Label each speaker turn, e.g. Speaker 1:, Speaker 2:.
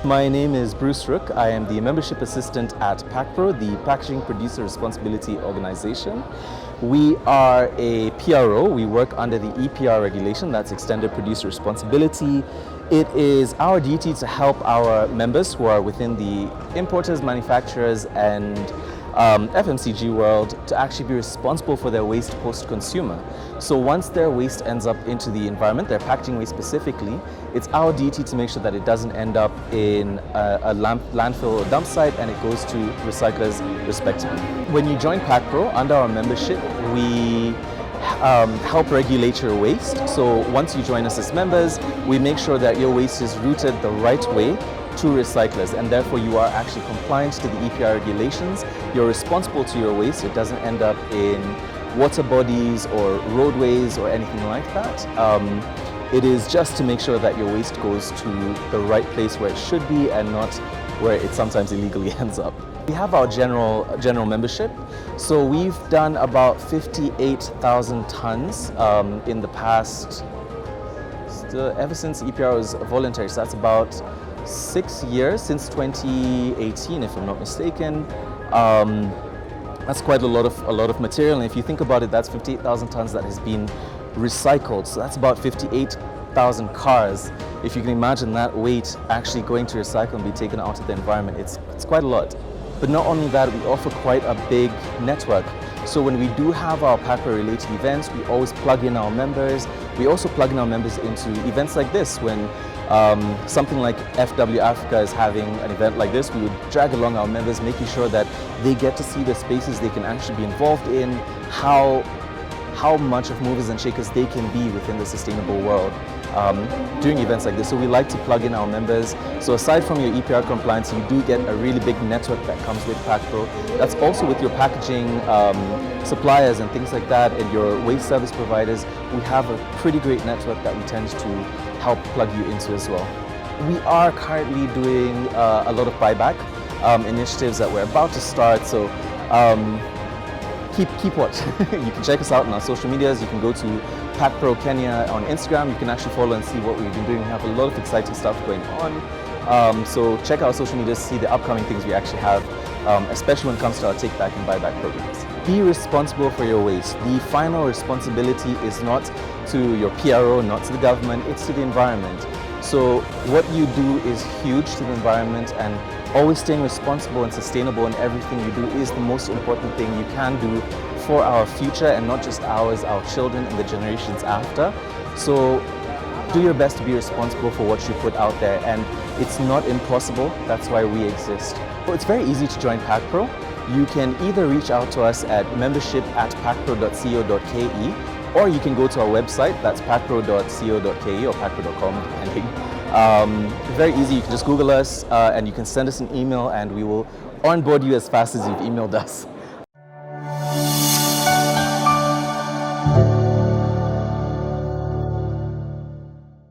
Speaker 1: My name is Bruce Rooke. I am the membership assistant at PAKPRO, the Packaging Producer Responsibility Organization. We are a PRO. We work under the EPR regulation, that's Extended Producer Responsibility. It is our duty to help our members who are within the importers, manufacturers, and FMCG world to actually be responsible for their waste post-consumer. So once their waste ends up into the environment, their packaging waste specifically, it's our duty to make sure that it doesn't end up in a landfill or dump site, and it goes to recyclers respectively. When you join PAKPRO, under our membership, we help regulate your waste. So once you join us as members, we make sure that your waste is routed the right way to recyclers, and therefore you are actually compliant to the EPR regulations. You're responsible to your waste. It doesn't end up in water bodies or roadways or anything like that. It is just to make sure that your waste goes to the right place where it should be and not where it sometimes illegally ends up. We have our general membership. So we've done about 58,000 tons in the past, ever since EPR was voluntary. So that's about 6 years, since 2018, if I'm not mistaken. That's quite a lot of material, and if you think about it, that's 58,000 tons that has been recycled. So that's about 58,000 cars. If you can imagine that weight actually going to recycle and be taken out of the environment, it's quite a lot. But not only that, we offer quite a big network. So when we do have our PAKPRO related events, we always plug in our members. We also plug in our members into events like this. When something like FW Africa is having an event like this, we would drag along our members, making sure that they get to see the spaces they can actually be involved in, how much of movers and shakers they can be within the sustainable world during events like this. So we like to plug in our members. So aside from your EPR compliance, you do get a really big network that comes with PAKPRO. That's also with your packaging suppliers and things like that, and your waste service providers. We have a pretty great network that we tend to help plug you into as well. We are currently doing a lot of buyback initiatives that we're about to start. So keep watch. You can check us out on our social medias. You can go to PAKPRO Kenya on Instagram. You can actually follow and see what we've been doing. We have a lot of exciting stuff going on. So check out our social medias to see the upcoming things we actually have, especially when it comes to our take back and buyback programs. Be responsible for your waste. The final responsibility is not to your PRO, not to the government, it's to the environment. So what you do is huge to the environment, and always staying responsible and sustainable in everything you do is the most important thing you can do for our future, and not just ours, our children and the generations after. So do your best to be responsible for what you put out there, and it's not impossible. That's why we exist. Well, it's very easy to join PAKPRO. You can either reach out to us at membership@pakpro.co.ke, or you can go to our website, that's pakpro.co.ke or pakpro.com, depending. Very easy, you can just Google us and you can send us an email, and we will onboard you as fast as you've emailed us.